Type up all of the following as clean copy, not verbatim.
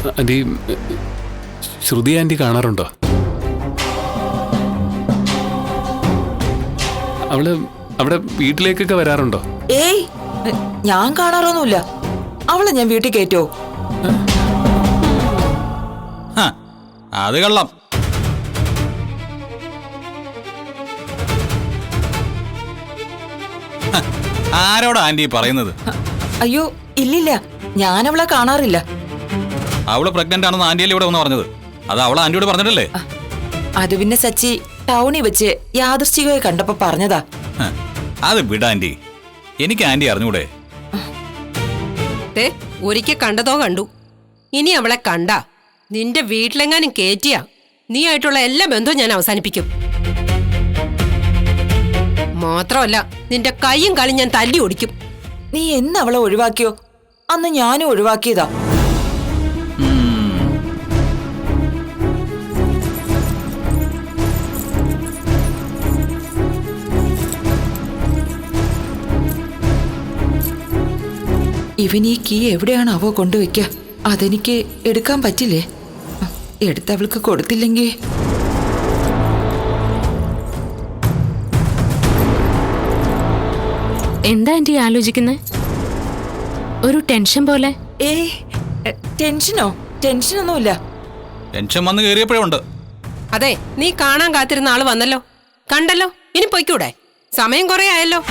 Anti, ശ്രുതി anti കാണാറുണ്ടോ? അവള് അവിടെ വീട്ടിലേക്കൊക്കെ വരാറുണ്ടോ? ഏയ്, ഞാൻ കാണാറൊന്നുമില്ല. അവളെ ഞാൻ വീട്ടിൽ കയറ്റോ? അത് കള്ളം. ആരോടാ ആന്റി പറയുന്നത്? അയ്യോ ഇല്ലില്ല, ഞാൻ അവളെ കാണാറില്ല. അവള് പ്രഗ്നന്റ് ആണെന്ന് ആന്റിയല്ലേ ഇവിടെ വന്ന് പറഞ്ഞത്? അത് അവളെ ആന്റിയോട് പറഞ്ഞിട്ടല്ലേ? അത് പിന്നെ സച്ചി ടൗണിൽ വെച്ച് യാദൃശ്ചികമായി കണ്ടപ്പോ പറഞ്ഞതാ. അത് വിട ആന്റി, എനിക്ക് ആന്റി അറിഞ്ഞൂടെ? ഒരിക്കൽ കണ്ടതോ കണ്ടു. ഇനി അവളെ കണ്ട നിന്റെ വീട്ടിലെങ്ങാനും കേറ്റിയാ നീ ആയിട്ടുള്ള എല്ലാ ബന്ധവും ഞാൻ അവസാനിപ്പിക്കും. മാത്രമല്ല നിന്റെ കൈയും കാലും ഞാൻ തല്ലി ഓടിക്കും. നീ എന്ന് അവളെ ഒഴിവാക്കിയോ അന്ന് ഞാനും ഒഴിവാക്കിയതാ. ഇവൻ ഈ കീ എവിടെയാണ് അവ കൊണ്ടുവയ്ക്ക? അതെനിക്ക് എടുക്കാൻ പറ്റില്ലേ? എടുത്തവൾക്ക് കൊടുത്തില്ലെങ്കിൽ എന്താ ആന്റി ആലോചിക്കുന്നേ? ഒരു ടെൻഷൻ പോലെ. ടെൻഷനോ? ടെൻഷനൊന്നുമില്ല. ടെൻഷൻ വന്ന് കയറിയപ്പോഴേ ഉണ്ട്. അതെ, നീ കാണാൻ കാത്തിരുന്ന ആള് വന്നല്ലോ, കണ്ടല്ലോ. ഇനി പൊയ്ക്കൂടെ? സമയം കുറെ ആയല്ലോ.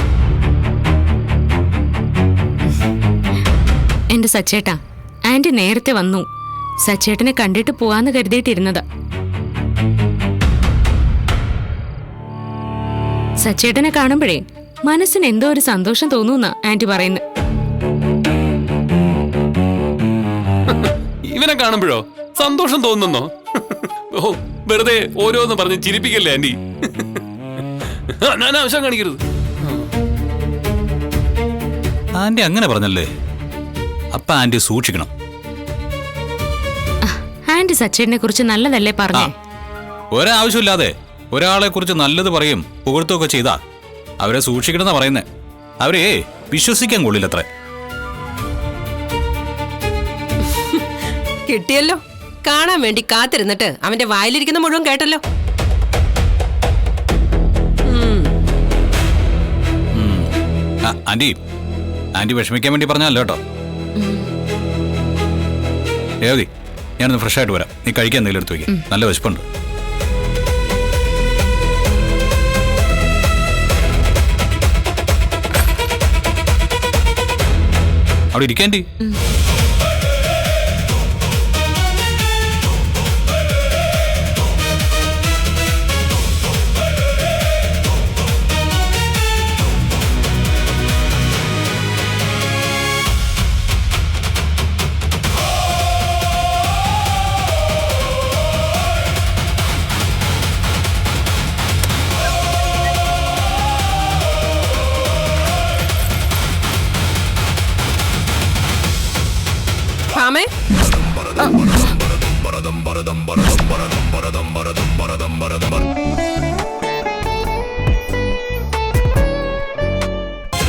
എന്റെ സച്ചേട്ടാ, ആന്റി നേരത്തെ വന്നു. സച്ചേട്ടനെ കണ്ടിട്ട് പോവാന്ന് കരുതിയിട്ടിരുന്നതാ. സച്ചേട്ടനെ കാണുമ്പോഴേ മനസ്സിന് എന്തോ ഒരു സന്തോഷം തോന്നുന്നാ ആന്റി പറയുന്നത്. ഇവനെ കാണുമ്പോഴോ സന്തോഷം തോന്നുന്നോ? ഓ, വെറുതെ ഓരോന്ന് പറഞ്ഞ് ചിരിപ്പിക്കല്ലേ ആന്റി. ഞാൻ ആവശ്യം കാണിക്കരുത്. ആന്റി അങ്ങനെ പറഞ്ഞല്ലേ? അപ്പൊ ആന്റി സൂക്ഷിക്കണം. ആന്റി സച്ചേട്ടനെ കുറിച്ച് നല്ലതല്ലേ പറഞ്ഞേ? ഒരാവശ്യമില്ലാതെ ഒരാളെ കുറിച്ച് നല്ലത് പറയും പുകഴ്ത്തുകയൊക്കെ ചെയ്താ അവരെ സൂക്ഷിക്കണമെന്നാ പറയുന്നേ. അവരെ വിശ്വസിക്കാൻ കൊള്ളില്ലത്ര. കിട്ടിയല്ലോ. കാണാൻ വേണ്ടി കാത്തിരുന്നിട്ട് അവന്റെ വായിലിരിക്കുന്ന മുഴുവൻ കേട്ടല്ലോ. ആന്റി, ആന്റി വിഷമിക്കാൻ വേണ്ടി പറഞ്ഞല്ലോ കേട്ടോ. രേവതി, ഞാനൊന്ന് ഫ്രഷ് ആയിട്ട് വരാം. നീ കഴിക്കാൻ എന്തെങ്കിലും എടുത്തു വയ്ക്കും. നല്ല വിശപ്പുണ്ട്. അവിടെ ഇരിക്കാൻറ്റി. ഭാമേ, Baradam baradam baradam baradam baradam baradam baradam baradam baradam baradam